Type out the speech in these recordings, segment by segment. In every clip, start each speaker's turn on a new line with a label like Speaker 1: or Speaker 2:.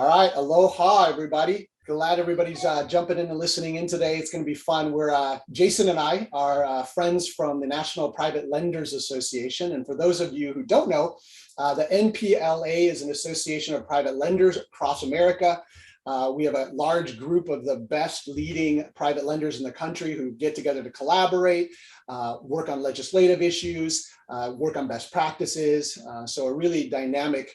Speaker 1: All right, aloha, everybody. Glad everybody's jumping in and listening in today. It's going to be fun. Jason and I are friends from the National Private Lenders Association. And for those of you who don't know, the NPLA is an association of private lenders across America. We have a large group of the best leading private lenders in the country who get together to collaborate, work on legislative issues, work on best practices. So a really dynamic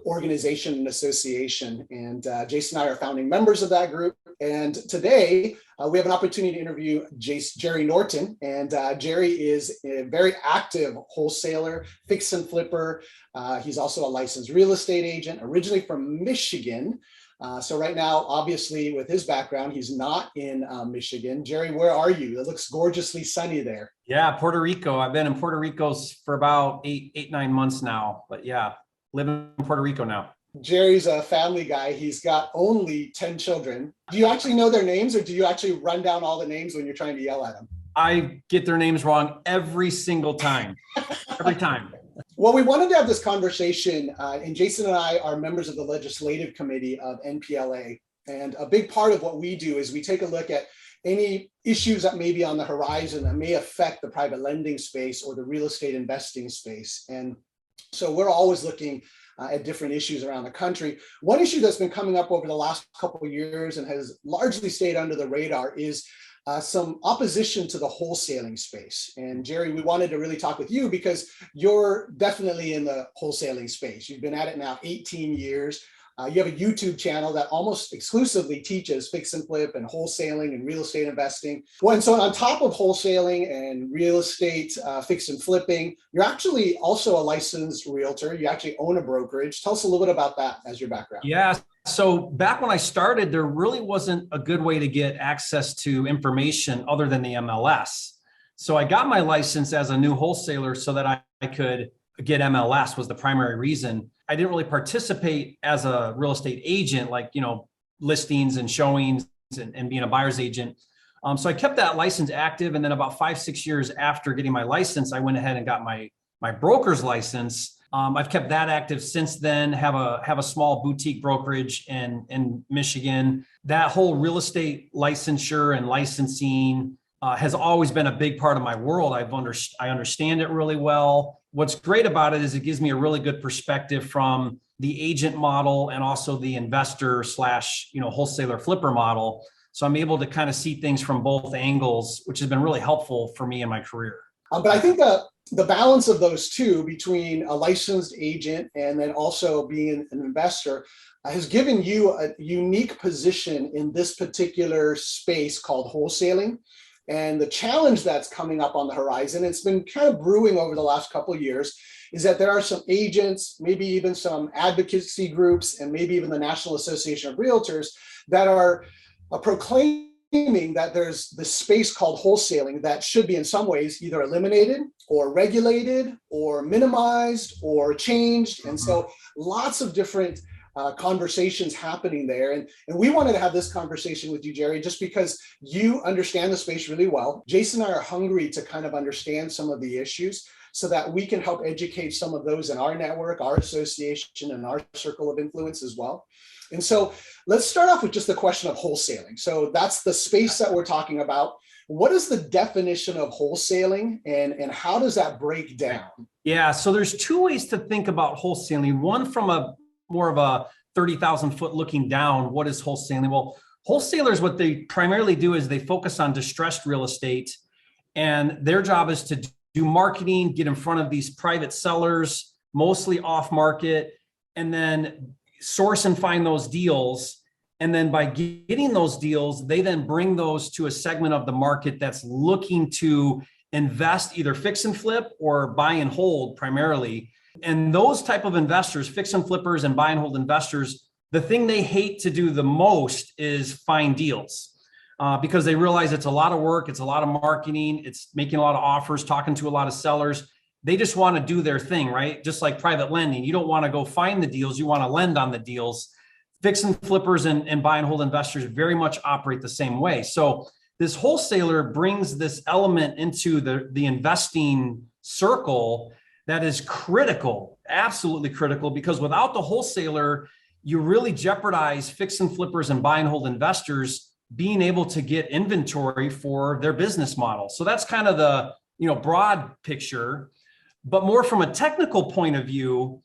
Speaker 1: organization and association. And Jason and I are founding members of that group. And today we have an opportunity to interview Jerry Norton. And Jerry is a very active wholesaler, fix and flipper. He's also a licensed real estate agent, originally from Michigan. So right now, obviously, with his background, he's not in Michigan. Jerry, where are you? It looks gorgeously sunny there.
Speaker 2: Yeah, Puerto Rico. I've been in Puerto Rico for about eight, 9 months now. But yeah, live in Puerto Rico now.
Speaker 1: Jerry's a family guy. He's got only 10 children. Do you actually know their names, or do you actually run down all the names when you're trying to yell at them?
Speaker 2: I get their names wrong every single time. Every time.
Speaker 1: Well, we wanted to have this conversation, and Jason and I are members of the legislative committee of NPLA. And a big part of what we do is we take a look at any issues that may be on the horizon that may affect the private lending space or the real estate investing space. And so we're always looking at different issues around the country. One issue that's been coming up over the last couple of years and has largely stayed under the radar is some opposition to the wholesaling space. And Jerry, we wanted to really talk with you because you're definitely in the wholesaling space. You've been at it now 18 years. You have a YouTube channel that almost exclusively teaches fix and flip and wholesaling and real estate investing. Well, and so on top of wholesaling and real estate fix and flipping, you're actually also a licensed realtor. You actually own a brokerage. Tell us a little bit about that as your background.
Speaker 2: Yeah. So back when I started, there really wasn't a good way to get access to information other than the MLS. So I got my license as a new wholesaler so that I could get MLS was the primary reason. I didn't really participate as a real estate agent, like, listings and showings and being a buyer's agent. So I kept that license active. And then about 5-6 years after getting my license, I went ahead and got my broker's license. I've kept that active since then, have a small boutique brokerage in Michigan. That whole real estate licensure and licensing has always been a big part of my world. I understand it really well. What's great about it is it gives me a really good perspective from the agent model and also the investor / wholesaler flipper model. So I'm able to kind of see things from both angles, which has been really helpful for me in my career.
Speaker 1: But I think the balance of those two, between a licensed agent and then also being an investor, has given you a unique position in this particular space called wholesaling. And the challenge that's coming up on the horizon, it's been kind of brewing over the last couple of years, is that there are some agents, maybe even some advocacy groups, and maybe even the National Association of Realtors that are proclaiming that there's this space called wholesaling that should be in some ways either eliminated or regulated or minimized or changed. And so lots of different conversations happening there. And we wanted to have this conversation with you, Jerry, just because you understand the space really well. Jason and I are hungry to kind of understand some of the issues so that we can help educate some of those in our network, our association, and our circle of influence as well. And so let's start off with just the question of wholesaling. So that's the space that we're talking about. What is the definition of wholesaling, and how does that break down?
Speaker 2: Yeah, so there's two ways to think about wholesaling. One from a more of a 30,000 foot looking down. What is wholesaling? Well, wholesalers, what they primarily do is they focus on distressed real estate, and their job is to do marketing, get in front of these private sellers, mostly off market, and then source and find those deals. And then by getting those deals, they then bring those to a segment of the market that's looking to invest, either fix and flip or buy and hold primarily. And those type of investors, fix and flippers and buy and hold investors, the thing they hate to do the most is find deals because they realize it's a lot of work. It's a lot of marketing. It's making a lot of offers, talking to a lot of sellers. They just want to do their thing, right? Just like private lending. You don't want to go find the deals. You want to lend on the deals. Fix and flippers and buy and hold investors very much operate the same way. So this wholesaler brings this element into the investing circle that is critical, absolutely critical, because without the wholesaler, you really jeopardize fix and flippers and buy and hold investors being able to get inventory for their business model. So that's kind of the, broad picture. But more from a technical point of view,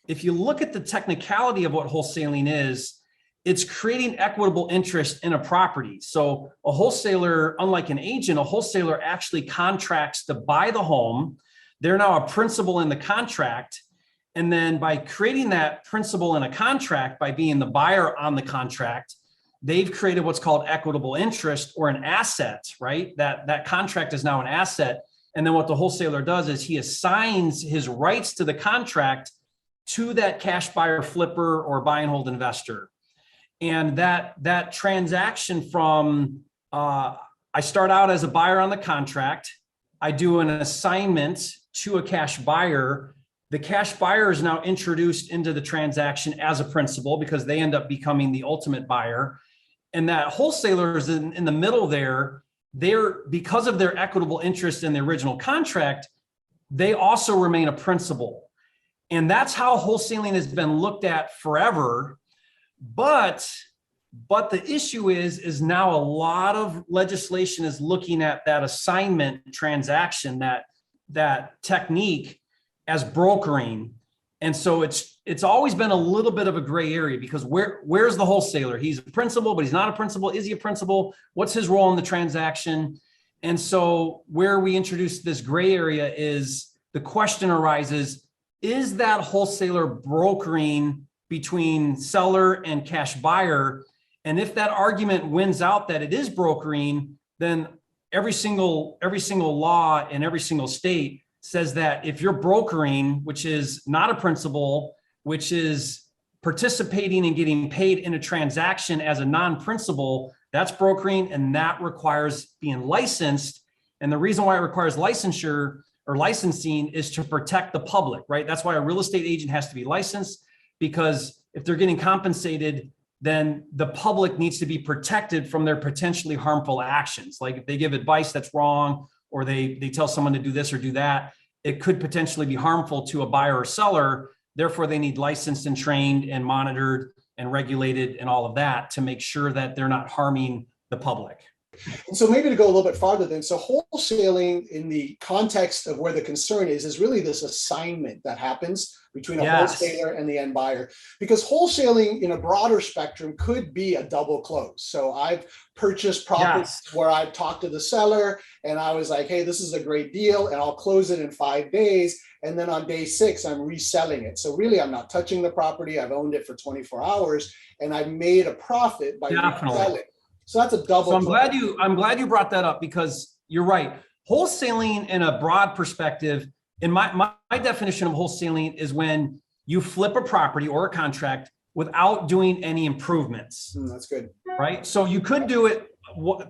Speaker 2: if you look at the technicality of what wholesaling is, it's creating equitable interest in a property. So a wholesaler, unlike an agent, a wholesaler actually contracts to buy the home. They're now a principal in the contract. And then by creating that principal in a contract, by being the buyer on the contract, they've created what's called equitable interest or an asset, right? That contract is now an asset. And then what the wholesaler does is he assigns his rights to the contract to that cash buyer, flipper, or buy and hold investor. And that transaction from, I start out as a buyer on the contract, I do an assignment to a cash buyer. The cash buyer is now introduced into the transaction as a principal because they end up becoming the ultimate buyer. And that wholesaler is in the middle there. Because of their equitable interest in the original contract, they also remain a principal. And that's how wholesaling has been looked at forever. But the issue is now a lot of legislation is looking at that assignment transaction, that technique as brokering. And so it's always been a little bit of a gray area because where's the wholesaler? He's a principal, but he's not a principal. Is he a principal? What's his role in the transaction? And so where we introduce this gray area is the question arises, is that wholesaler brokering between seller and cash buyer? And if that argument wins out that it is brokering, then every single law in every single state says that if you're brokering, which is not a principal, which is participating and getting paid in a transaction as a non-principal, that's brokering, and that requires being licensed. And the reason why it requires licensure or licensing is to protect the public, right? That's why a real estate agent has to be licensed, because if they're getting compensated, then the public needs to be protected from their potentially harmful actions. Like if they give advice that's wrong, or they tell someone to do this or do that, it could potentially be harmful to a buyer or seller. Therefore, they need licensed and trained and monitored and regulated and all of that to make sure that they're not harming the public.
Speaker 1: And so maybe to go a little bit farther then, so wholesaling in the context of where the concern is really this assignment that happens between a wholesaler and the end buyer. Because wholesaling in a broader spectrum could be a double close. So I've purchased properties where I've talked to the seller and I was like, hey, this is a great deal and I'll close it in 5 days. And then on day 6, I'm reselling it. So really, I'm not touching the property. I've owned it for 24 hours and I've made a profit by reselling. So that's a double.
Speaker 2: So I'm glad you brought that up, because you're right. Wholesaling in a broad perspective, in my definition of wholesaling, is when you flip a property or a contract without doing any improvements.
Speaker 1: That's good.
Speaker 2: Right. So you could do it.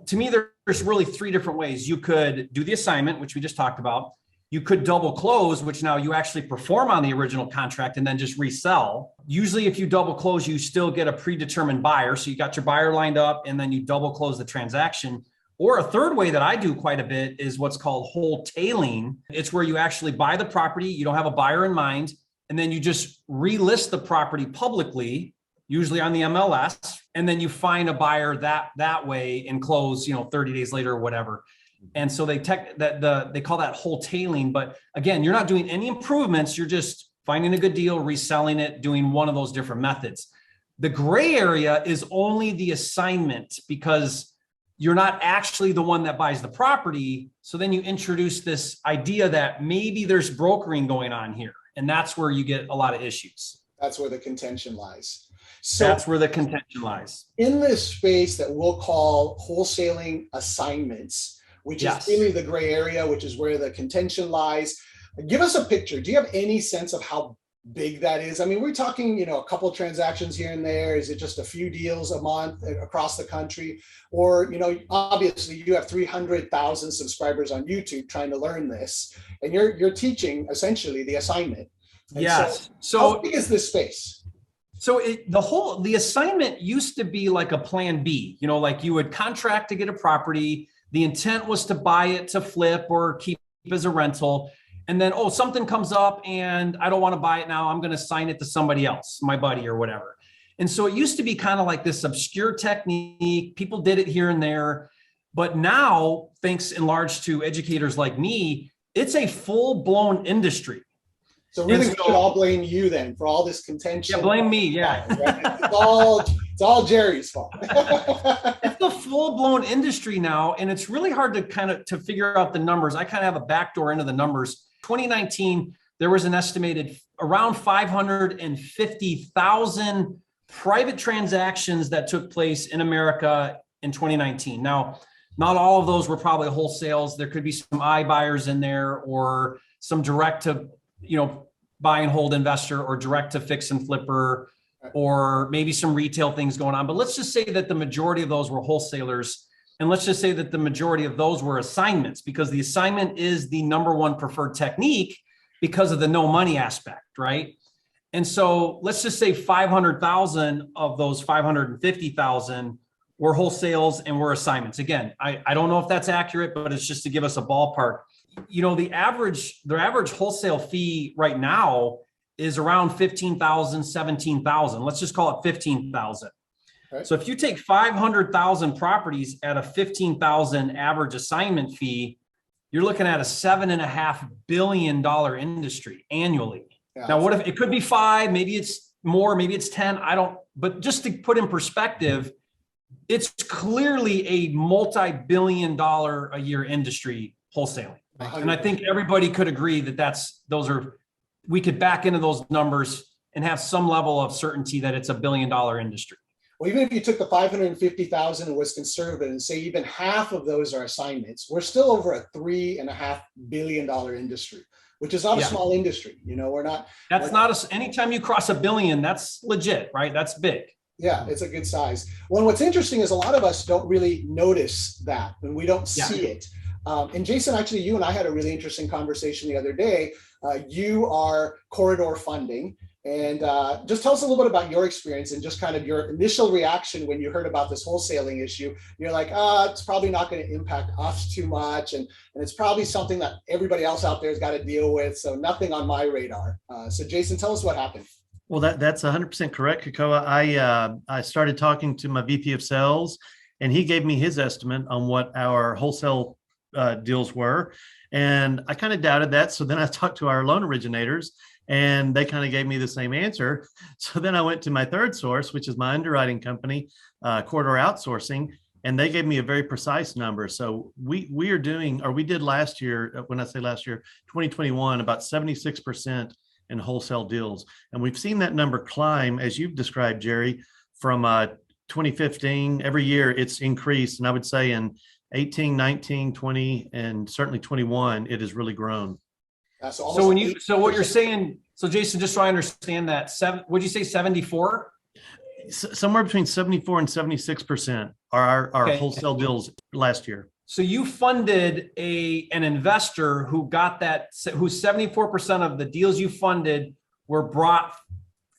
Speaker 2: To me, there's really 3 different ways. You could do the assignment, which we just talked about. You could double close, which now you actually perform on the original contract and then just resell. Usually if you double close, you still get a predetermined buyer. So you got your buyer lined up and then you double close the transaction. Or a third way that I do quite a bit is what's called wholetailing. It's where you actually buy the property. You don't have a buyer in mind. And then you just relist the property publicly, usually on the MLS. And then you find a buyer that way and close, 30 days later or whatever. And so they call that wholetailing. But again, you're not doing any improvements. You're just finding a good deal, reselling it, doing one of those different methods. The gray area is only the assignment, because you're not actually the one that buys the property. So then you introduce this idea that maybe there's brokering going on here. And that's where you get a lot of issues.
Speaker 1: That's where the contention lies. So
Speaker 2: that's where the contention lies.
Speaker 1: In this space that we'll call wholesaling assignments, which is really the gray area, which is where the contention lies. Give us a picture. Do you have any sense of how big that is? I mean, we're talking, a couple transactions here and there. Is it just a few deals a month across the country? Or, obviously you have 300,000 subscribers on YouTube trying to learn this, and you're teaching essentially the assignment. And so how big is this space?
Speaker 2: So the assignment used to be like a plan B, like you would contract to get a property. The intent was to buy it to flip or keep as a rental. And then, something comes up and I don't want to buy it now. I'm going to assign it to somebody else, my buddy or whatever. And so it used to be kind of like this obscure technique. People did it here and there. But now, thanks in large to educators like me, it's a full-blown industry.
Speaker 1: So really, we should all blame you then for all this contention.
Speaker 2: Yeah, blame me. Yeah.
Speaker 1: Right? It's all Jerry's fault.
Speaker 2: It's a full-blown industry now, and it's really hard to figure out the numbers. I kind of have a backdoor into the numbers. 2019, there was an estimated around 550,000 private transactions that took place in America in 2019. Now, not all of those were probably wholesales. There could be some iBuyers in there, or some direct to, buy and hold investor, or direct to fix and flipper, or maybe some retail things going on. But let's just say that the majority of those were wholesalers. And let's just say that the majority of those were assignments, because the assignment is the number one preferred technique because of the no money aspect, right? And so let's just say 500,000 of those 550,000 were wholesales and were assignments. Again, I don't know if that's accurate, but it's just to give us a ballpark. The average wholesale fee right now is around 15,000, 17,000. Let's just call it 15,000.
Speaker 1: Right.
Speaker 2: So if you take 500,000 properties at a 15,000 average assignment fee, you're looking at a $7.5 billion industry annually. Yeah. Now, what if it could be 5, maybe it's more, maybe it's 10, but just to put in perspective, it's clearly a multi-billion-dollar a year industry, wholesaling. And I think everybody could agree that we could back into those numbers and have some level of certainty that it's a $1 billion industry.
Speaker 1: Well, even if you took the 550,000 and was conservative and say even half of those are assignments, we're still over a $3.5 billion industry, which is not a small industry. We're not. Anytime you cross $1 billion, that's legit, right? That's big. Yeah, it's a good size. Well, what's interesting is a lot of us don't really notice that, and we don't see it. And Jason, actually, you and I had a really interesting conversation the other day. You are corridor funding, and just tell us a little bit about your experience and just kind of your initial reaction when you heard about this wholesaling issue. You're like, it's probably not going to impact us too much, and it's probably something that everybody else out there has got to deal with, so nothing on my radar. So Jason, tell us what happened.
Speaker 3: Well, that's 100% correct, Kakoa. I started talking to my VP of sales, and he gave me his estimate on what our wholesale deals were. And I kind of doubted that. So then I talked to our loan originators, and they kind of gave me the same answer. So then I went to my third source, which is my underwriting company, Corridor Outsourcing, and they gave me a very precise number. So we did last year, when I say last year, 2021, about 76% in wholesale deals. And we've seen that number climb, as you've described, Jerry, from 2015. Every year it's increased. And I would say in 18, 19, 20, and certainly 21, it has really grown.
Speaker 2: So what you're saying, so Jason, just so I understand that, would you say 74?
Speaker 3: Somewhere between 74 and 76% are our wholesale deals last year.
Speaker 2: So you funded an investor who got whose 74% of the deals you funded were brought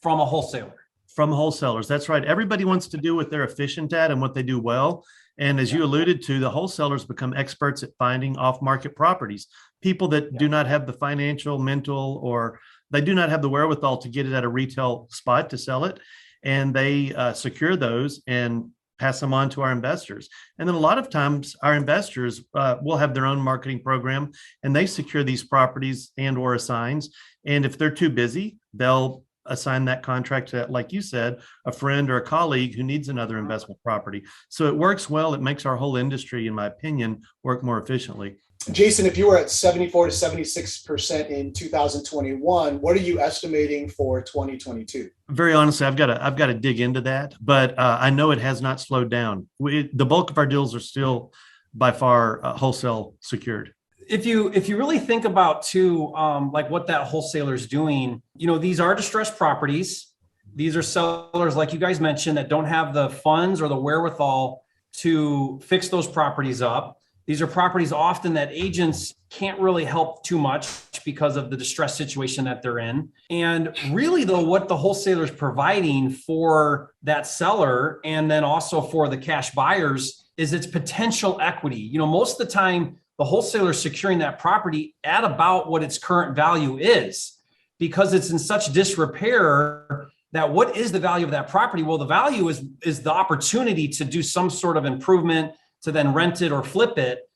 Speaker 2: from a wholesaler.
Speaker 3: From wholesalers. That's right. Everybody wants to do what they're efficient at and what they do well. And as you alluded to, the wholesalers become experts at finding off-market properties, people that do not have the financial, mental, or they do not have the wherewithal to get it at a retail spot to sell it. And they secure those and pass them on to our investors. And then a lot of times our investors will have their own marketing program, and they secure these properties and or assigns. And if they're too busy, they'll assign that contract to, like you said, a friend or a colleague who needs another investment property. So it works well. It makes our whole industry, in my opinion, work more efficiently.
Speaker 1: Jason, if you were at 74 to 76% in 2021, what are you estimating for 2022?
Speaker 3: Very honestly, I've got to dig into that, but I know it has not slowed down. The bulk of our deals are still by far wholesale secured.
Speaker 2: If you really think about too, like what that wholesaler is doing, these are distressed properties. These are sellers, like you guys mentioned, that don't have the funds or the wherewithal to fix those properties up. These are properties often that agents can't really help too much because of the distress situation that they're in. And really, though, what the wholesaler is providing for that seller and then also for the cash buyers is its potential equity. Most of the time, the wholesaler is securing that property at about what its current value is, because it's in such disrepair that what is the value of that property? Well, the value is the opportunity to do some sort of improvement, to then rent it or flip it.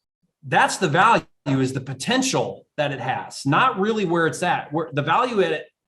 Speaker 2: That's the value, is the potential that it has, not really where it's at. Where the value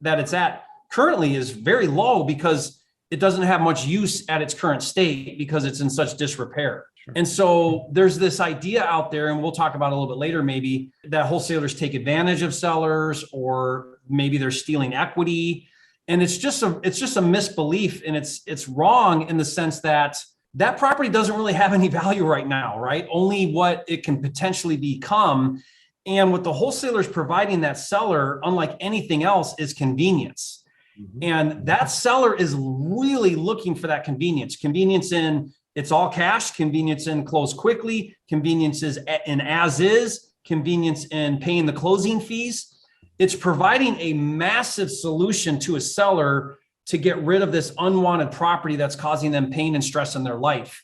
Speaker 2: that it's at currently is very low because it doesn't have much use at its current state because it's in such disrepair. Sure. And so there's this idea out there, and we'll talk about it a little bit later, maybe, that wholesalers take advantage of sellers, or maybe they're stealing equity. And it's just a misbelief, and it's wrong in the sense that that property doesn't really have any value right now, right? Only what it can potentially become. And what the wholesaler is providing that seller, unlike anything else, is convenience. Mm-hmm. And that seller is really looking for that convenience. Convenience in it's all cash, convenience in close quickly, convenience in as is, convenience in paying the closing fees. It's providing a massive solution to a seller to get rid of this unwanted property that's causing them pain and stress in their life.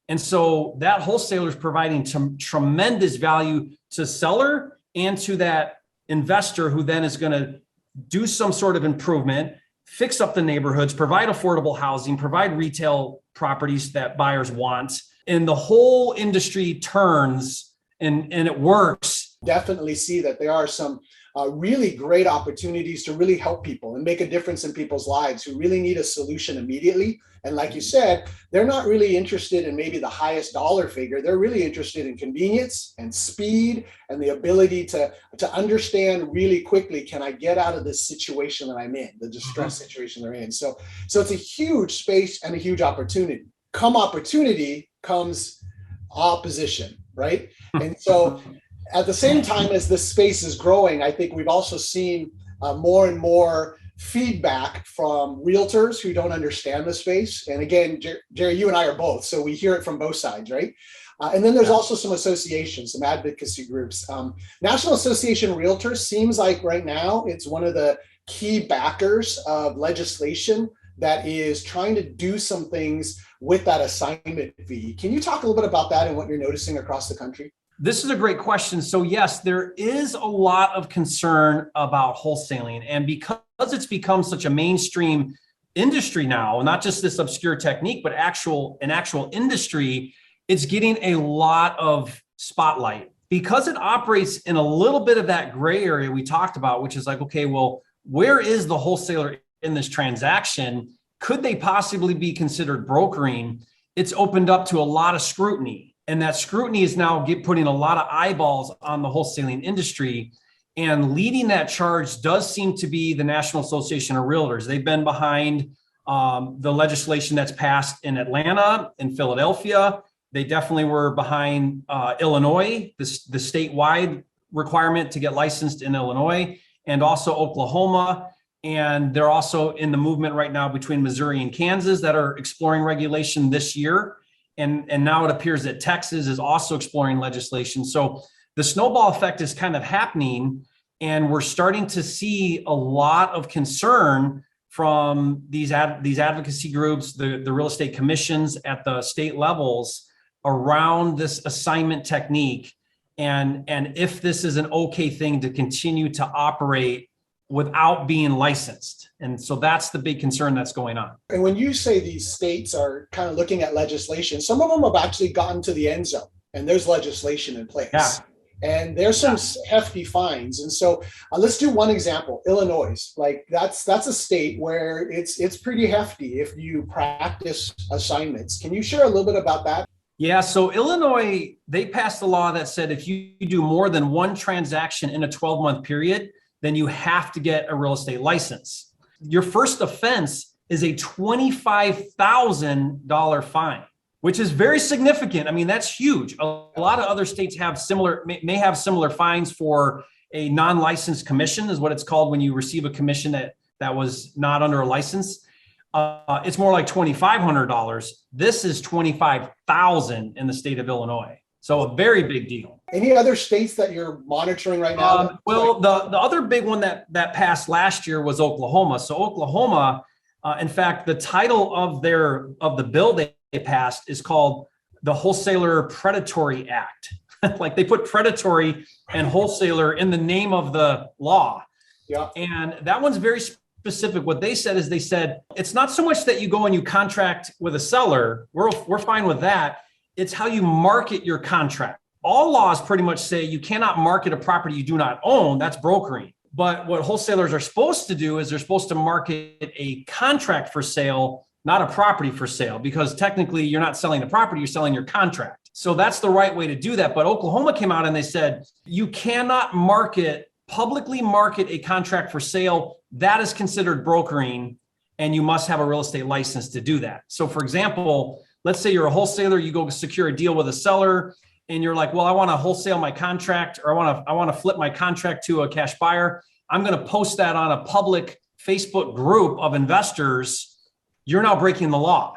Speaker 2: And so that wholesaler is providing tremendous value to seller and to that investor, who then is going to do some sort of improvement, fix up the neighborhoods, provide affordable housing, provide retail properties that buyers want. And the whole industry turns and it works.
Speaker 1: Definitely see that there are some really great opportunities to really help people and make a difference in people's lives who really need a solution immediately. And like you said, they're not really interested in maybe the highest dollar figure. They're really interested in convenience and speed and the ability to understand really quickly, can I get out of this situation that I'm in, the distress situation they're in. So it's a huge space and a huge opportunity. Come opportunity comes opposition, right? And so at the same time as this space is growing, I think we've also seen more and more feedback from realtors who don't understand the space. And again, Jerry, you and I are both, so we hear it from both sides, right? And then there's also some associations, some advocacy groups. National Association of Realtors seems like right now it's one of the key backers of legislation that is trying to do some things with that assignment fee. Can you talk a little bit about that and what you're noticing across the country?
Speaker 2: This is a great question. So yes, there is a lot of concern about wholesaling. And because it's become such a mainstream industry now, not just this obscure technique, but an actual industry, it's getting a lot of spotlight. Because it operates in a little bit of that gray area we talked about, which is like, okay, well, where is the wholesaler in this transaction? Could they possibly be considered brokering? It's opened up to a lot of scrutiny. And that scrutiny is now putting a lot of eyeballs on the wholesaling industry. And leading that charge does seem to be the National Association of Realtors. They've been behind the legislation that's passed in Atlanta, in Philadelphia. They definitely were behind Illinois, the statewide requirement to get licensed in Illinois, and also Oklahoma. And they're also in the movement right now between Missouri and Kansas that are exploring regulation this year. And now it appears that Texas is also exploring legislation. So the snowball effect is kind of happening, and we're starting to see a lot of concern from these advocacy groups, the real estate commissions at the state levels around this assignment technique, and if this is an okay thing to continue to operate without being licensed. And so that's the big concern that's going on.
Speaker 1: And when you say these states are kind of looking at legislation, some of them have actually gotten to the end zone and there's legislation in place. Yeah. And there's some hefty fines. And so let's do one example, Illinois. Like that's a state where it's pretty hefty if you practice assignments. Can you share a little bit about that?
Speaker 2: Yeah, so Illinois, they passed a law that said if you do more than one transaction in a 12-month period, then you have to get a real estate license. Your first offense is a $25,000 fine, which is very significant. I mean, that's huge. A lot of other states may have similar fines for a non-licensed commission, is what it's called when you receive a commission that was not under a license. It's more like $2,500. This is $25,000 in the state of Illinois. So a very big deal.
Speaker 1: Any other states that you're monitoring right now?
Speaker 2: Well, the other big one that passed last year was Oklahoma. So Oklahoma, in fact, the title of the bill they passed is called the Wholesaler Predatory Act. Like they put predatory and wholesaler in the name of the law. Yeah. And that one's very specific. What they said is they said, it's not so much that you go and you contract with a seller. We're fine with that. It's how you market your contract. All laws pretty much say you cannot market a property you do not own. That's brokering. But what wholesalers are supposed to do is they're supposed to market a contract for sale, not a property for sale, because technically you're not selling the property, you're selling your contract. So that's the right way to do that. But Oklahoma came out and they said, you cannot publicly market a contract for sale. That is considered brokering, and you must have a real estate license to do that. So for example, let's say you're a wholesaler, you go secure a deal with a seller, and you're like, well, I want to wholesale my contract, or I want to flip my contract to a cash buyer. I'm going to post that on a public Facebook group of investors. You're now breaking the law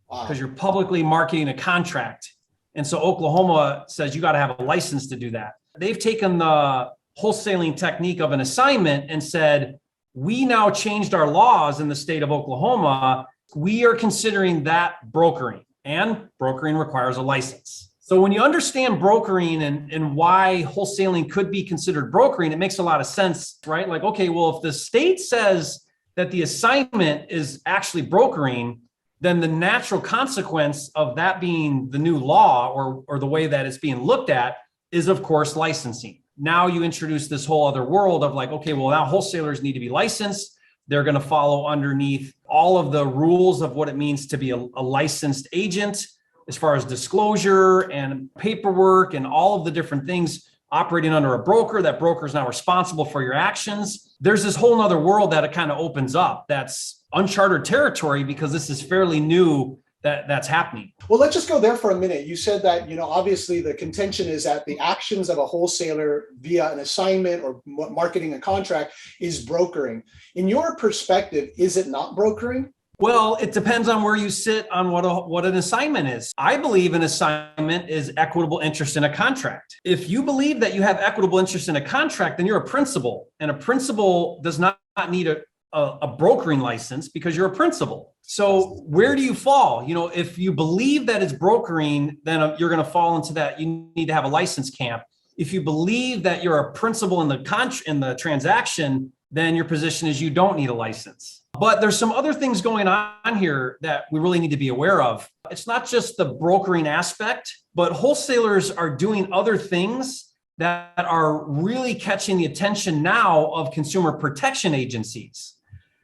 Speaker 2: because you're publicly marketing a contract. And so Oklahoma says you got to have a license to do that. They've taken the wholesaling technique of an assignment and said, we now changed our laws in the state of Oklahoma. We are considering that brokering, and brokering requires a license. So when you understand brokering and why wholesaling could be considered brokering, it makes a lot of sense, right? Like, okay, well, if the state says that the assignment is actually brokering, then the natural consequence of that being the new law or the way that it's being looked at is, of course, licensing. Now you introduce this whole other world of like, okay, well, now wholesalers need to be licensed. They're going to follow underneath all of the rules of what it means to be a licensed agent, as far as disclosure and paperwork and all of the different things operating under a broker. That broker is now responsible for your actions. There's this whole nother world that it kind of opens up. That's uncharted territory because this is fairly new that's happening.
Speaker 1: Well, let's just go there for a minute. You said that, obviously the contention is that the actions of a wholesaler via an assignment or marketing a contract is brokering. In your perspective, is it not brokering?
Speaker 2: Well, it depends on where you sit on what an assignment is. I believe an assignment is equitable interest in a contract. If you believe that you have equitable interest in a contract, then you're a principal, and a principal does not need a brokering license because you're a principal. So where do you fall? If you believe that it's brokering, then you're going to fall into that. You need to have a license camp. If you believe that you're a principal in the transaction, then your position is you don't need a license. But there's some other things going on here that we really need to be aware of. It's not just the brokering aspect, but wholesalers are doing other things that are really catching the attention now of consumer protection agencies.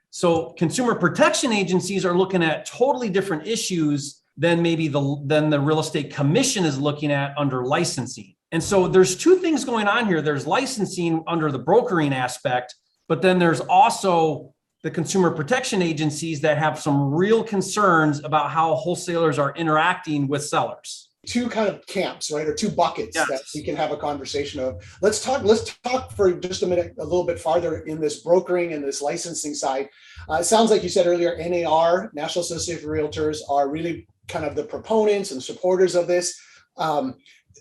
Speaker 2: So consumer protection agencies are looking at totally different issues than maybe the real estate commission is looking at under licensing. And so there's two things going on here. There's licensing under the brokering aspect, but then there's also the consumer protection agencies that have some real concerns about how wholesalers are interacting with sellers.
Speaker 1: Two kind of camps, right? Or two buckets
Speaker 2: Yes.
Speaker 1: that we can have a conversation of. Let's talk for just a minute, a little bit farther in this brokering and this licensing side. It sounds like you said earlier, NAR, National Association of Realtors, are really kind of the proponents and supporters of this.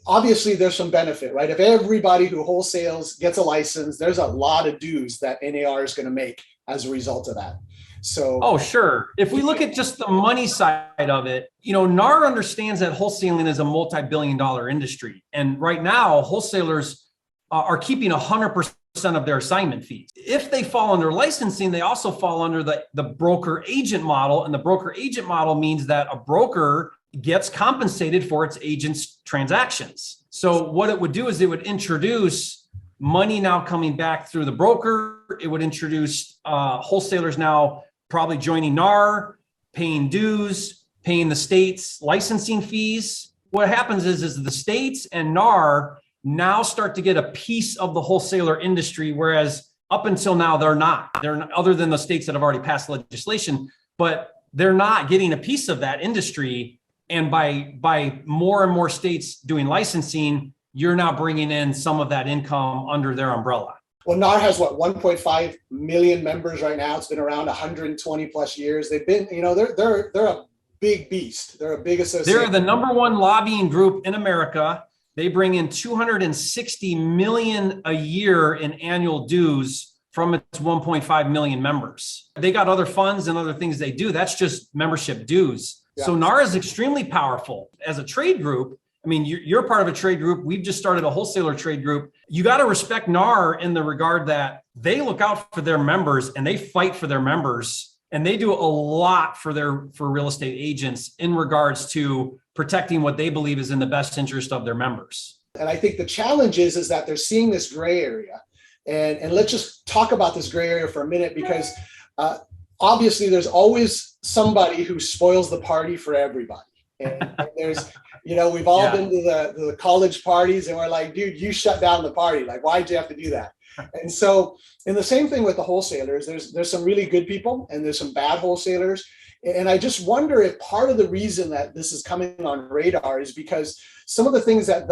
Speaker 1: Obviously, there's some benefit, right? If everybody who wholesales gets a license, there's a lot of dues that NAR is going to make as a result of that. So,
Speaker 2: oh, sure. If we look at just the money side of it, NAR understands that wholesaling is a multi-billion-dollar industry. And right now, wholesalers are keeping 100% of their assignment fees. If they fall under licensing, they also fall under the broker agent model. And the broker agent model means that a broker gets compensated for its agent's transactions. So what it would do is it would introduce money now coming back through the broker. It would introduce wholesalers now probably joining NAR, paying dues, paying the state's licensing fees. What happens is the states and NAR now start to get a piece of the wholesaler industry, whereas up until now, they're not. Other than the states that have already passed legislation, but they're not getting a piece of that industry. And by more and more states doing licensing, you're now bringing in some of that income under their umbrella.
Speaker 1: Well, NAR has 1.5 million members right now. It's been around 120 plus years. They've been, they're a big beast. They're a big association.
Speaker 2: They're the number one lobbying group in America. They bring in $260 million a year in annual dues from its 1.5 million members. They got other funds and other things they do. That's just membership dues. Yeah. So NAR is extremely powerful as a trade group. I mean, you're part of a trade group. We've just started a wholesaler trade group. You got to respect NAR in the regard that they look out for their members and they fight for their members. And they do a lot for real estate agents in regards to protecting what they believe is in the best interest of their members.
Speaker 1: And I think the challenge is that they're seeing this gray area. And let's just talk about this gray area for a minute, because obviously there's always somebody who spoils the party for everybody. And there's, we've all been to the college parties and we're like, dude, you shut down the party. Like, why'd you have to do that? And so, and the same thing with the wholesalers, there's some really good people and there's some bad wholesalers. And I just wonder if part of the reason that this is coming on radar is because some of the things that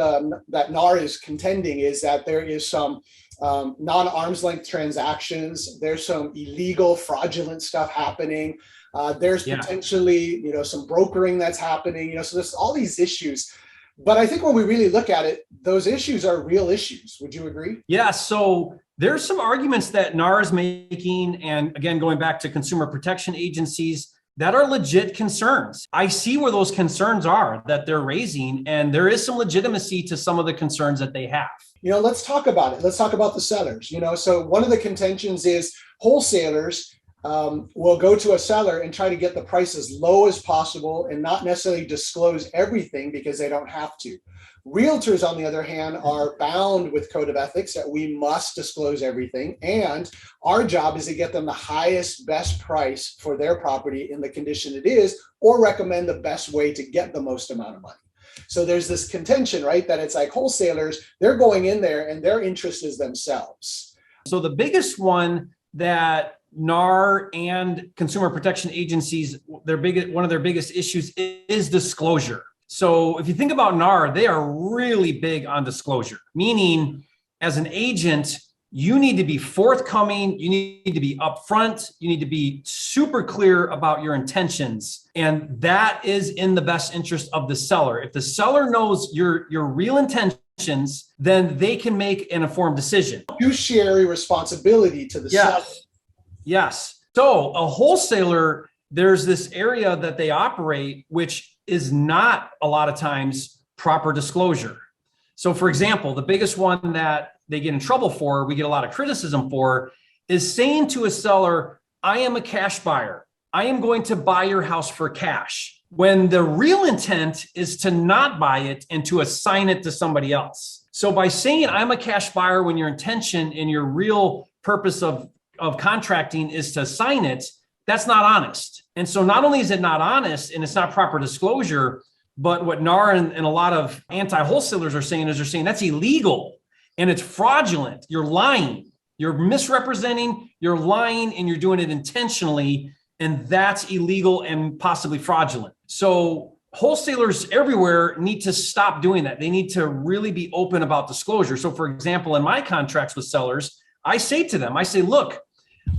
Speaker 1: that NAR is contending is that there is some non-arm's length transactions. There's some illegal, fraudulent stuff happening. There's potentially, some brokering that's happening. So there's all these issues. But I think when we really look at it, those issues are real issues. Would you agree?
Speaker 2: Yeah. So there's some arguments that NAR is making, and again, going back to consumer protection agencies, that are legit concerns. I see where those concerns are that they're raising, and there is some legitimacy to some of the concerns that they have.
Speaker 1: Let's talk about it. Let's talk about the sellers. So one of the contentions is wholesalers will go to a seller and try to get the price as low as possible and not necessarily disclose everything because they don't have to. Realtors, on the other hand, are bound with code of ethics that we must disclose everything. And our job is to get them the highest, best price for their property in the condition it is, or recommend the best way to get the most amount of money. So there's this contention, right? That it's like wholesalers, they're going in there and their interest is themselves.
Speaker 2: So the biggest one that NAR and consumer protection agencies, one of their biggest issues is disclosure. So if you think about NAR, they are really big on disclosure, meaning as an agent, you need to be forthcoming, you need to be upfront, you need to be super clear about your intentions. And that is in the best interest of the seller. If the seller knows your real intentions, then they can make an informed decision.
Speaker 1: Fiduciary responsibility to the seller.
Speaker 2: Yes. So a wholesaler, there's this area that they operate, which is not a lot of times proper disclosure. So for example, the biggest one that they get in trouble for, we get a lot of criticism for, is saying to a seller, I am a cash buyer. I am going to buy your house for cash. When the real intent is to not buy it and to assign it to somebody else. So by saying I'm a cash buyer when your intention and your real purpose of contracting is to assign it, that's not honest. And so not only is it not honest and it's not proper disclosure, but what NAR and a lot of anti-wholesalers are saying is they're saying that's illegal and it's fraudulent. You're lying, you're misrepresenting, you're lying, and you're doing it intentionally. And that's illegal and possibly fraudulent. So wholesalers everywhere need to stop doing that. They need to really be open about disclosure. So for example, in my contracts with sellers, I say to them, look,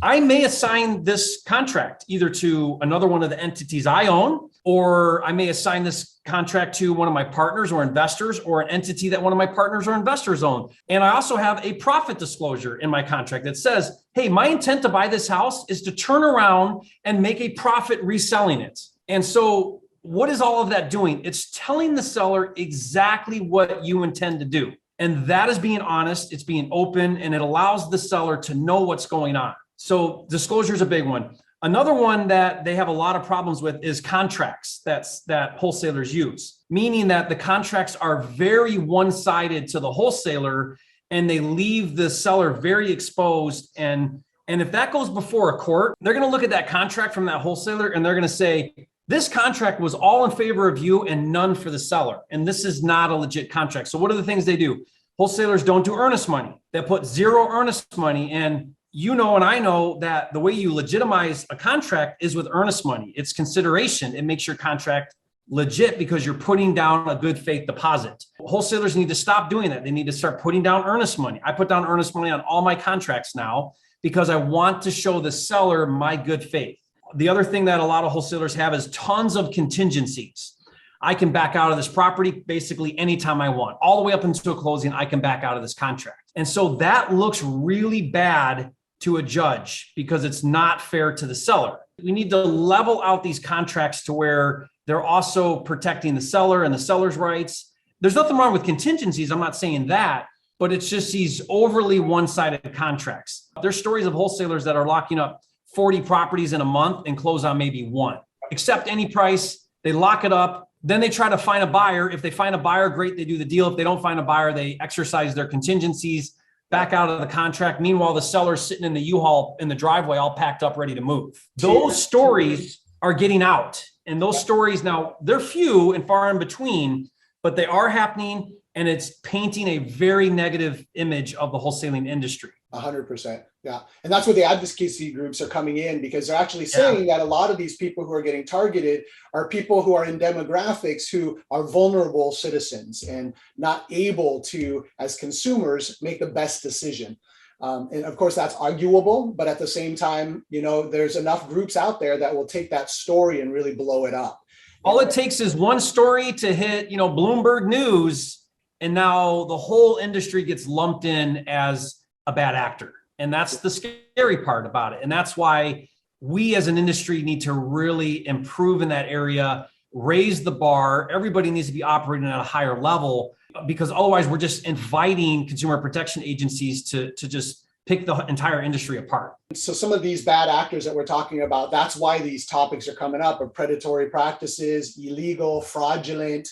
Speaker 2: I may assign this contract either to another one of the entities I own, or I may assign this contract to one of my partners or investors, or an entity that one of my partners or investors own. And I also have a profit disclosure in my contract that says, hey, my intent to buy this house is to turn around and make a profit reselling it. And so what is all of that doing? It's telling the seller exactly what you intend to do. And that is being honest, it's being open, and it allows the seller to know what's going on. So disclosure is a big one. Another one that they have a lot of problems with is contracts that wholesalers use, meaning that the contracts are very one-sided to the wholesaler and they leave the seller very exposed. And if that goes before a court, they're going to look at that contract from that wholesaler and they're going to say, this contract was all in favor of you and none for the seller. And this is not a legit contract. So what are the things they do? Wholesalers don't do earnest money. They put zero earnest money. And and I know that the way you legitimize a contract is with earnest money. It's consideration. It makes your contract legit because you're putting down a good faith deposit. Wholesalers need to stop doing that. They need to start putting down earnest money. I put down earnest money on all my contracts now because I want to show the seller my good faith. The other thing that a lot of wholesalers have is tons of contingencies. I can back out of this property basically anytime I want. All the way up into a closing, I can back out of this contract. And so that looks really bad to a judge because it's not fair to the seller. We need to level out these contracts to where they're also protecting the seller and the seller's rights. there's nothing wrong with contingencies. I'm not saying that, but it's just these overly one-sided contracts. There's stories of wholesalers that are locking up 40 properties in a month and close on maybe one. Accept any price, they lock it up, then they try to find a buyer. If they find a buyer, great, they do the deal. If they don't find a buyer, they exercise their contingencies, back out of the contract. Meanwhile, the seller's sitting in the U-Haul in the driveway, all packed up, ready to move. Those stories are getting out. And those stories now, they're few and far in between, but they are happening, and it's painting a very negative image of the wholesaling industry.
Speaker 1: 100%. Yeah. And that's where the advocacy groups are coming in, because they're actually saying that a lot of these people who are getting targeted are people who are in demographics who are vulnerable citizens and not able to, as consumers, make the best decision. And of course, that's arguable, but at the same time, there's enough groups out there that will take that story and really blow it up.
Speaker 2: All it takes is one story to hit, Bloomberg News, and now the whole industry gets lumped in as a bad actor. And that's the scary part about it. And that's why we as an industry need to really improve in that area, raise the bar. Everybody needs to be operating at a higher level, because otherwise we're just inviting consumer protection agencies to just pick the entire industry apart.
Speaker 1: So some of these bad actors that we're talking about, that's why these topics are coming up, of predatory practices, illegal, fraudulent,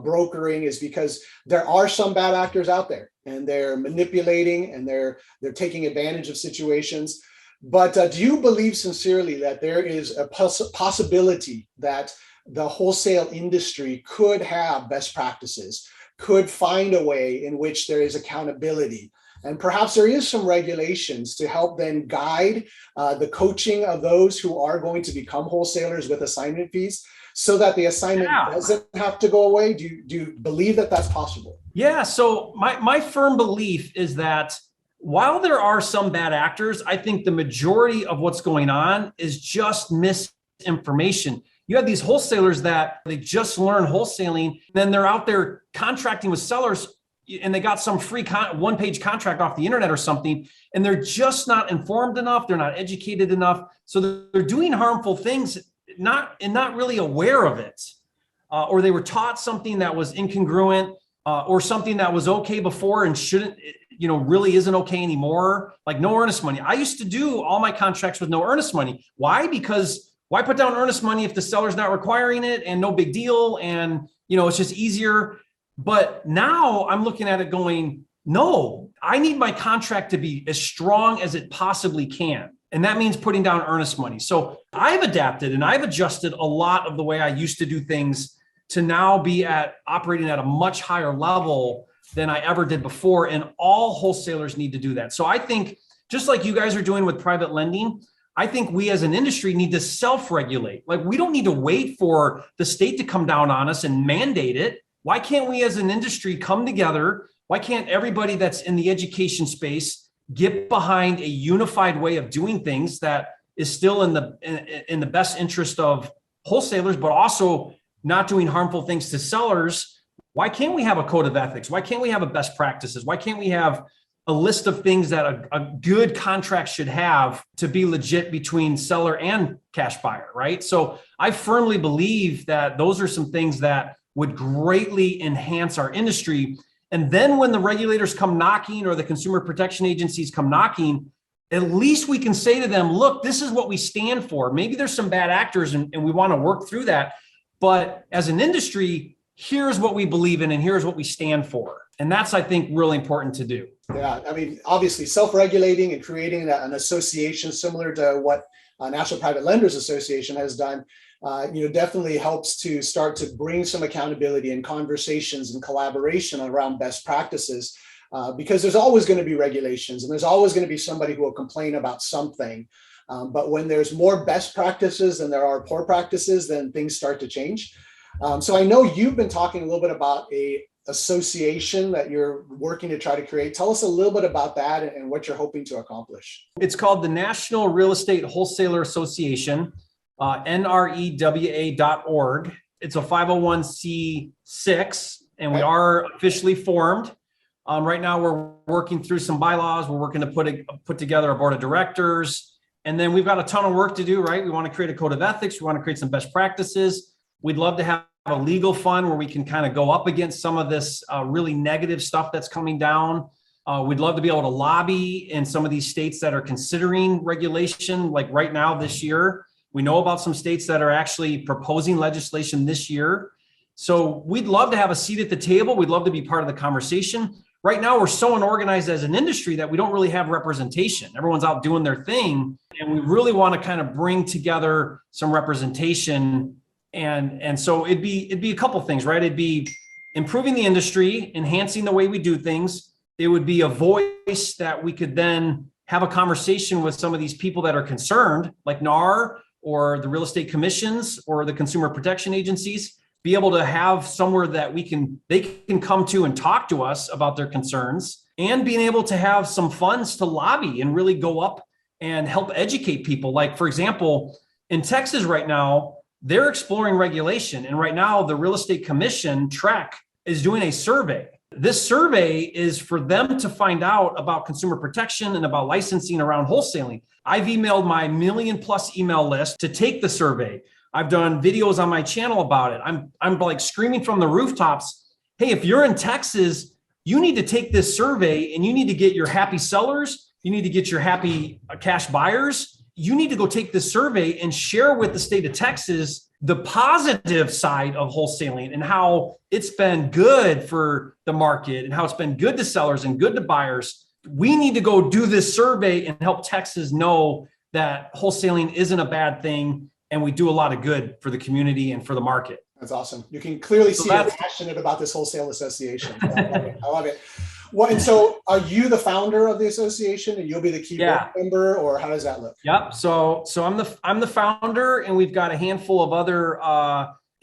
Speaker 1: brokering, is because there are some bad actors out there, and they're manipulating, and they're taking advantage of situations. But do you believe sincerely that there is a possibility that the wholesale industry could have best practices, could find a way in which there is accountability, and perhaps there is some regulations to help then guide the coaching of those who are going to become wholesalers with assignment fees, so that the assignment doesn't have to go away? Do you believe that that's possible?
Speaker 2: Yeah. So my firm belief is that while there are some bad actors, I think the majority of what's going on is just misinformation. You have these wholesalers that they just learn wholesaling, then they're out there contracting with sellers, and they got some free one-page contract off the internet or something, and they're just not informed enough. They're not educated enough. So they're doing harmful things, not really aware of it, or they were taught something that was incongruent, or something that was okay before and shouldn't, really isn't okay anymore. Like no earnest money. I used to do all my contracts with no earnest money. Why? Because why put down earnest money if the seller's not requiring it, and no big deal, and it's just easier. But now I'm looking at it going, no, I need my contract to be as strong as it possibly can. And that means putting down earnest money. So I've adapted and I've adjusted a lot of the way I used to do things to now be operating at a much higher level than I ever did before. And all wholesalers need to do that. So I think, just like you guys are doing with private lending, I think we as an industry need to self-regulate. Like, we don't need to wait for the state to come down on us and mandate it. Why can't we as an industry come together? Why can't everybody that's in the education space get behind a unified way of doing things that is still in the best interest of wholesalers, but also not doing harmful things to sellers? Why can't we have a code of ethics? Why can't we have a best practices? Why can't we have a list of things that a good contract should have to be legit between seller and cash buyer, right? So I firmly believe that those are some things that would greatly enhance our industry. And then when the regulators come knocking, or the consumer protection agencies come knocking, at least we can say to them, look, this is what we stand for. Maybe there's some bad actors and we want to work through that. But as an industry, here's what we believe in and here's what we stand for. And that's, I think, really important to do.
Speaker 1: Yeah, I mean, obviously self-regulating and creating an association similar to what National Private Lenders Association has done, definitely helps to start to bring some accountability and conversations and collaboration around best practices, because there's always going to be regulations and there's always going to be somebody who will complain about something. But when there's more best practices than there are poor practices, then things start to change. So I know you've been talking a little bit about a association that you're working to try to create. Tell us a little bit about that and what you're hoping to accomplish.
Speaker 2: It's called the National Real Estate Wholesaler Association, NREWA.org. It's a 501c6, and we are officially formed. Right now, we're working through some bylaws. We're working to put together a board of directors. And then we've got a ton of work to do, right? We want to create a code of ethics. We want to create some best practices. We'd love to have a legal fund where we can kind of go up against some of this really negative stuff that's coming down. We'd love to be able to lobby in some of these states that are considering regulation, like right now this year. We know about some states that are actually proposing legislation this year. So we'd love to have a seat at the table. We'd love to be part of the conversation. Right now, we're so unorganized as an industry that we don't really have representation. Everyone's out doing their thing. And we really want to kind of bring together some representation. And so it'd be a couple things, right? It'd be improving the industry, enhancing the way we do things. It would be a voice that we could then have a conversation with some of these people that are concerned, like NAR or the real estate commissions or the consumer protection agencies, be able to have somewhere that they can come to and talk to us about their concerns, and being able to have some funds to lobby and really go up and help educate people. Like, for example, in Texas right now, they're exploring regulation. And right now, the Real Estate Commission, TREC, is doing a survey. This survey is for them to find out about consumer protection and about licensing around wholesaling. I've emailed my million-plus email list to take the survey. I've done videos on my channel about it. I'm like screaming from the rooftops, hey, if you're in Texas, you need to take this survey and you need to get your happy sellers. You need to get your happy cash buyers. You need to go take this survey and share with the state of Texas the positive side of wholesaling and how it's been good for the market and how it's been good to sellers and good to buyers. We need to go do this survey and help Texas know that wholesaling isn't a bad thing. And we do a lot of good for the community and for the market.
Speaker 1: That's awesome. You can clearly see you're passionate about this wholesale association. I love it. I love it. Well, and so are you the founder of the association and you'll be the key board member, or how does that look?
Speaker 2: Yep. So I'm the founder, and we've got a handful of other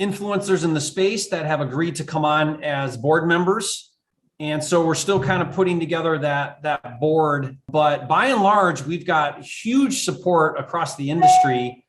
Speaker 2: influencers in the space that have agreed to come on as board members. And so we're still kind of putting together that board, but by and large, we've got huge support across the industry.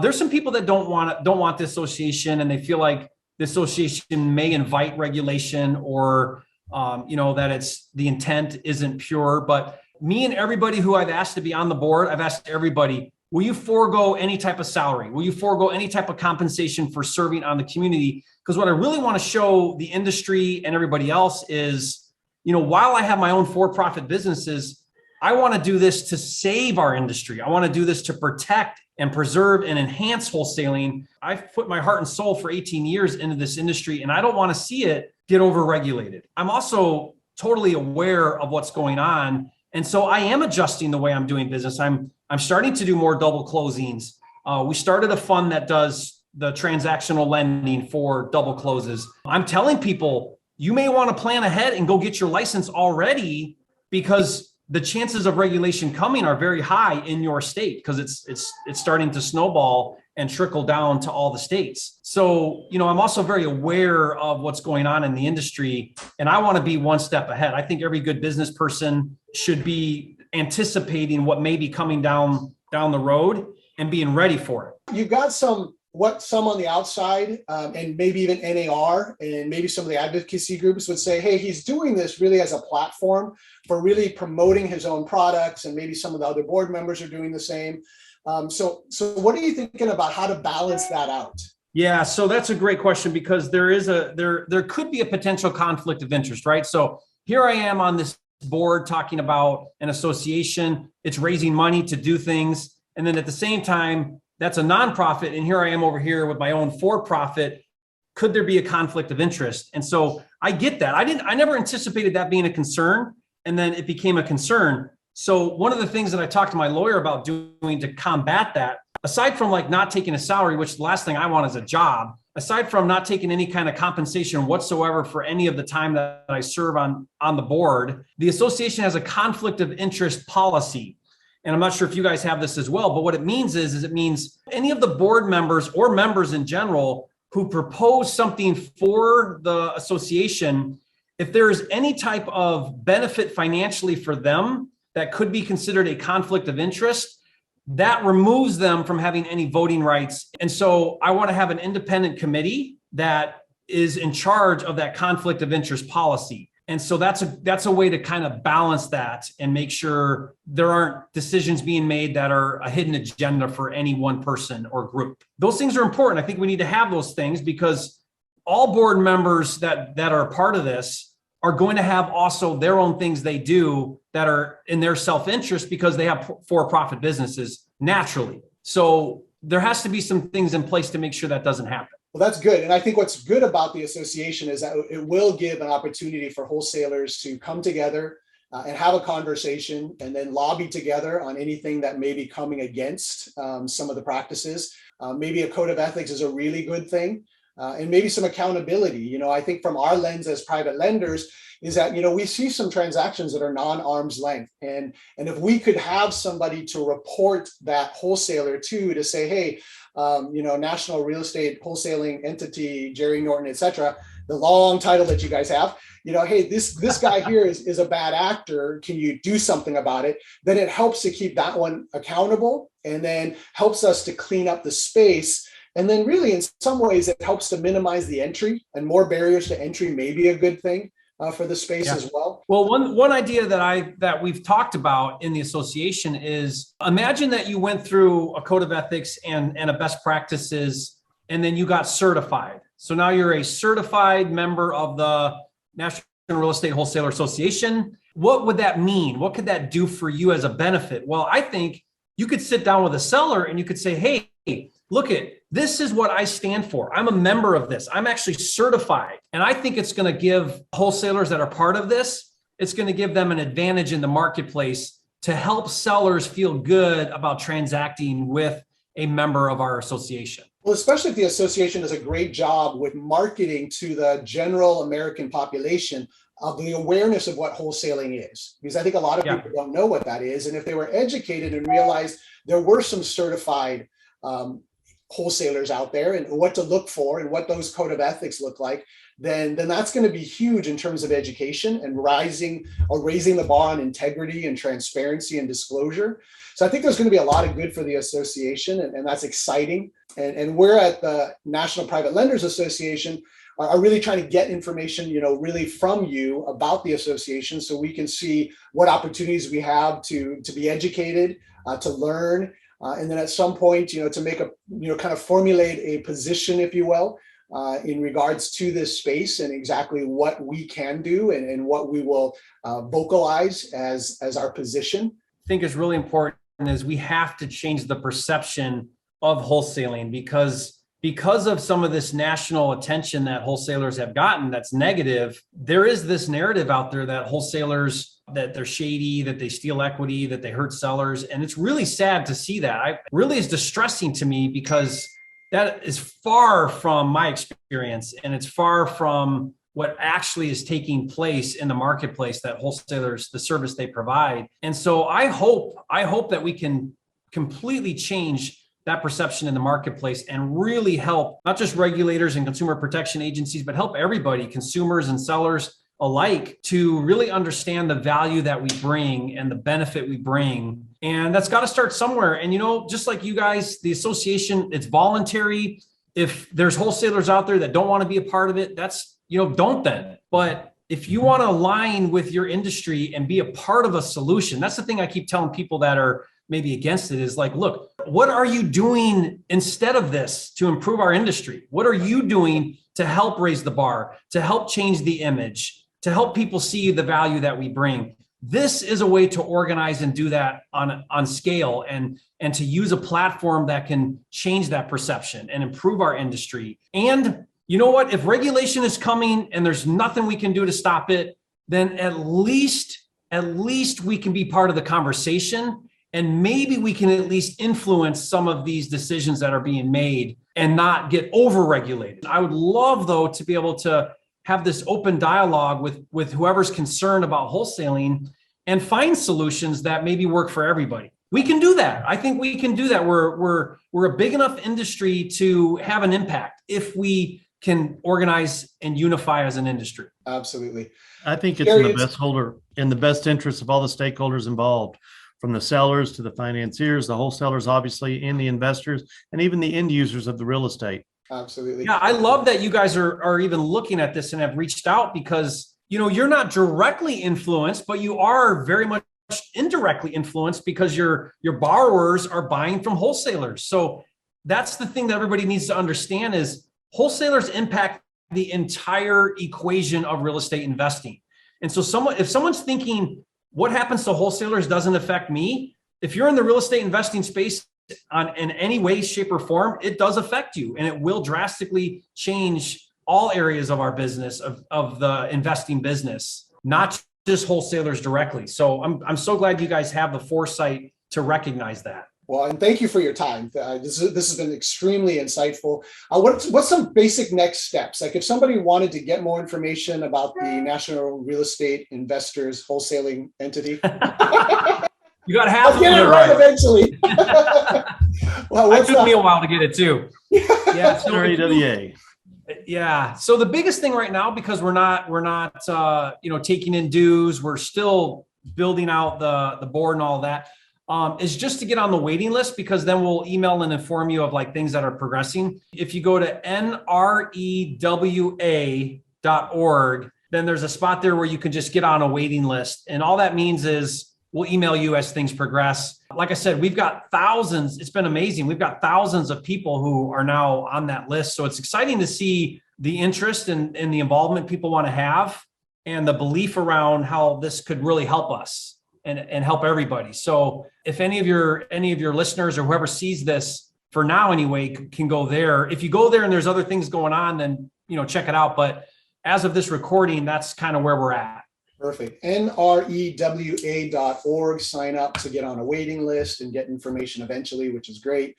Speaker 2: There's some people that don't want the association, and they feel like the association may invite regulation, or that the intent isn't pure. But me and everybody who I've asked to be on the board, I've asked everybody, will you forego any type of salary? Will you forego any type of compensation for serving on the community? Because what I really want to show the industry and everybody else is, while I have my own for-profit businesses, I want to do this to save our industry. I want to do this to protect and preserve and enhance wholesaling. I've put my heart and soul for 18 years into this industry, and I don't want to see it get overregulated. I'm also totally aware of what's going on. And so I am adjusting the way I'm doing business. I'm starting to do more double closings. We started a fund that does the transactional lending for double closes. I'm telling people, you may want to plan ahead and go get your license already, because the chances of regulation coming are very high in your state, because it's starting to snowball and trickle down to all the states. So, I'm also very aware of what's going on in the industry, and I want to be one step ahead. I think every good business person should be anticipating what may be coming down the road and being ready for it.
Speaker 1: You've got some on the outside, and maybe even NAR and maybe some of the advocacy groups would say, hey, he's doing this really as a platform for really promoting his own products, and maybe some of the other board members are doing the same. So what are you thinking about how to balance that out?
Speaker 2: Yeah, so that's a great question, because there could be a potential conflict of interest, right? So here I am on this board talking about an association. It's raising money to do things. And then at the same time, that's a nonprofit. And here I am over here with my own for-profit. Could there be a conflict of interest? And so I get that. I never anticipated that being a concern. And then it became a concern. So one of the things that I talked to my lawyer about doing to combat that, aside from like not taking a salary, which the last thing I want is a job, aside from not taking any kind of compensation whatsoever for any of the time that I serve on the board, the association has a conflict of interest policy. And I'm not sure if you guys have this as well, but what it means is it means any of the board members or members in general who propose something for the association, if there is any type of benefit financially for them that could be considered a conflict of interest, that removes them from having any voting rights. And so I want to have an independent committee that is in charge of that conflict of interest policy. And so that's a way to kind of balance that and make sure there aren't decisions being made that are a hidden agenda for any one person or group. Those things are important. I think we need to have those things, because all board members that are a part of this are going to have also their own things they do that are in their self-interest because they have for-profit businesses naturally. So there has to be some things in place to make sure that doesn't happen.
Speaker 1: Well, that's good. And I think what's good about the association is that it will give an opportunity for wholesalers to come together and have a conversation and then lobby together on anything that may be coming against some of the practices. Maybe a code of ethics is a really good thing. And maybe some accountability. I think from our lens as private lenders is that, we see some transactions that are non-arm's length. And if we could have somebody to report that wholesaler to say, hey, National Real Estate Wholesaling Entity, Jerry Norton, et cetera, the long title that you guys have, hey, this guy here is a bad actor. Can you do something about it? Then it helps to keep that one accountable and then helps us to clean up the space. And then really, in some ways, it helps to minimize the entry, and more barriers to entry may be a good thing for the space as well.
Speaker 2: Well, one idea that we've talked about in the association is, imagine that you went through a code of ethics and a best practices, and then you got certified. So now you're a certified member of the National Real Estate Wholesaler Association. What would that mean? What could that do for you as a benefit? Well, I think you could sit down with a seller and you could say, hey, look at, this is what I stand for. I'm a member of this. I'm actually certified. And I think it's going to give wholesalers that are part of this, it's going to give them an advantage in the marketplace to help sellers feel good about transacting with a member of our association.
Speaker 1: Well, especially if the association does a great job with marketing to the general American population of the awareness of what wholesaling is. Because I think a lot of people don't know what that is. And if they were educated and realized there were some certified wholesalers out there and what to look for and what those code of ethics look like, then that's going to be huge in terms of education and raising the bar on integrity and transparency and disclosure. So I think there's going to be a lot of good for the association, and that's exciting. And we're at the National Private Lenders Association are really trying to get information, really from you about the association, so we can see what opportunities we have to be educated, to learn. And then at some point, to make kind of formulate a position, if you will, in regards to this space and exactly what we can do and what we will vocalize as our position.
Speaker 2: I think is really important is we have to change the perception of wholesaling because of some of this national attention that wholesalers have gotten that's negative. There is this narrative out there that wholesalers, that they're shady, that they steal equity, that they hurt sellers. And it's really sad to see that. It really is distressing to me because that is far from my experience. And it's far from what actually is taking place in the marketplace, that wholesalers, the service they provide. And so I hope that we can completely change that perception in the marketplace and really help not just regulators and consumer protection agencies, but help everybody, consumers and sellers alike, to really understand the value that we bring and the benefit we bring. And that's got to start somewhere. And, just like you guys, the association, it's voluntary. If there's wholesalers out there that don't want to be a part of it, that's, don't then. But if you want to align with your industry and be a part of a solution, that's the thing I keep telling people that are maybe against it is like, look, what are you doing instead of this to improve our industry? What are you doing to help raise the bar, to help change the image, to help people see the value that we bring? This is a way to organize and do that on scale and to use a platform that can change that perception and improve our industry. And you know what? If regulation is coming and there's nothing we can do to stop it, then at least we can be part of the conversation. And maybe we can at least influence some of these decisions that are being made and not get over-regulated. I would love, though, to be able to have this open dialogue with whoever's concerned about wholesaling and find solutions that maybe work for everybody. We can do that. I think we can do that. We're a big enough industry to have an impact if we can organize and unify as an industry.
Speaker 1: Absolutely.
Speaker 3: I think it's in the best interest of all the stakeholders involved, from the sellers to the financiers, the wholesalers, obviously, and the investors, and even the end users of the real estate.
Speaker 1: Absolutely.
Speaker 2: Yeah, I love that you guys are even looking at this and have reached out because, you're not directly influenced, but you are very much indirectly influenced because your borrowers are buying from wholesalers. So that's the thing that everybody needs to understand is wholesalers impact the entire equation of real estate investing. And so if someone's thinking, what happens to wholesalers doesn't affect me, if you're in the real estate investing space in any way, shape, or form, it does affect you, and it will drastically change all areas of our business, of the investing business, not just wholesalers directly. So I'm so glad you guys have the foresight to recognize that.
Speaker 1: Well, and thank you for your time. This has been extremely insightful. What's some basic next steps? Like if somebody wanted to get more information about the National Real Estate Investors Wholesaling Entity.
Speaker 2: You got half of
Speaker 1: it right eventually.
Speaker 2: Well, it took me a while to get it too. Yeah, so
Speaker 3: REWA.
Speaker 2: Yeah. So the biggest thing right now, because we're not taking in dues, we're still building out the board and all that, is just to get on the waiting list, because then we'll email and inform you of like things that are progressing. If you go to nrewa.org, then there's a spot there where you can just get on a waiting list. And all that means is we'll email you as things progress. Like I said, we've got thousands. It's been amazing. We've got thousands of people who are now on that list. So it's exciting to see the interest and the involvement people want to have, and the belief around how this could really help us and help everybody. So if any of your listeners or whoever sees this, for now anyway, can go there. If you go there and there's other things going on, then check it out. But as of this recording, that's kind of where we're at.
Speaker 1: Perfect. nrewa.org. Sign up to get on a waiting list and get information eventually, which is great.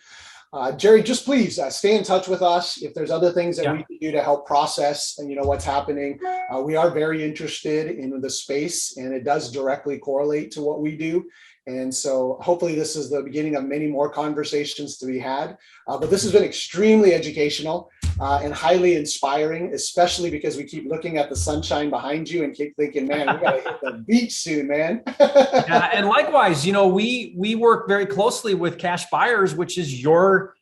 Speaker 1: Jerry, just please stay in touch with us. If there's other things that we can do to help process and what's happening, we are very interested in the space, and it does directly correlate to what we do. And so hopefully this is the beginning of many more conversations to be had. But this has been extremely educational and highly inspiring, especially because we keep looking at the sunshine behind you and keep thinking, man, we got to hit the beach soon, man.
Speaker 2: Yeah, and likewise, we work very closely with cash buyers, which is your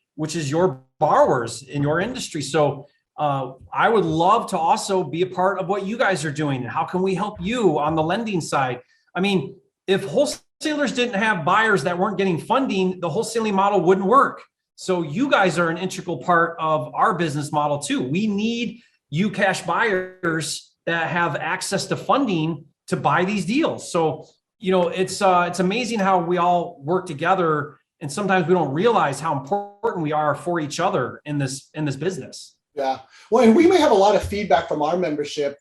Speaker 2: borrowers in your industry. So I would love to also be a part of what you guys are doing. How can we help you on the lending side? I mean, if wholesalers didn't have buyers that weren't getting funding, the wholesaling model wouldn't work. So you guys are an integral part of our business model too. We need you cash buyers that have access to funding to buy these deals. So, it's amazing how we all work together, and sometimes we don't realize how important we are for each other in this business.
Speaker 1: Yeah. Well, and we may have a lot of feedback from our membership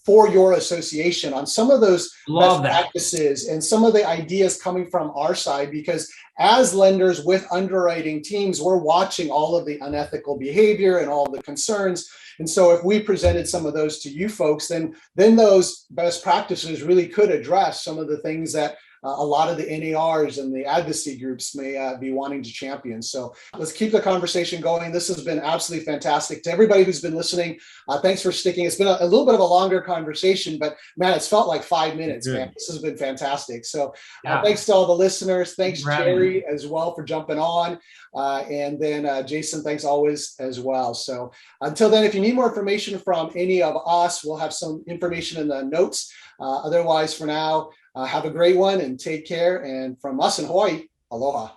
Speaker 1: for your association on some of those best practices and some of the ideas coming from our side, because as lenders with underwriting teams, we're watching all of the unethical behavior and all the concerns. And so if we presented some of those to you folks, then those best practices really could address some of the things that a lot of the NARs and the advocacy groups may be wanting to champion. So let's keep the conversation going. This has been absolutely fantastic. To everybody who's been listening, thanks for sticking. It's been a little bit of a longer conversation, but man, it's felt like 5 minutes, man. This has been fantastic. So thanks to all the listeners. Thanks, Jerry, as well, for jumping on. And then Jason, thanks always as well. So until then, if you need more information from any of us, we'll have some information in the notes. Otherwise, for now, have a great one and take care. And from us in Hawaii, aloha.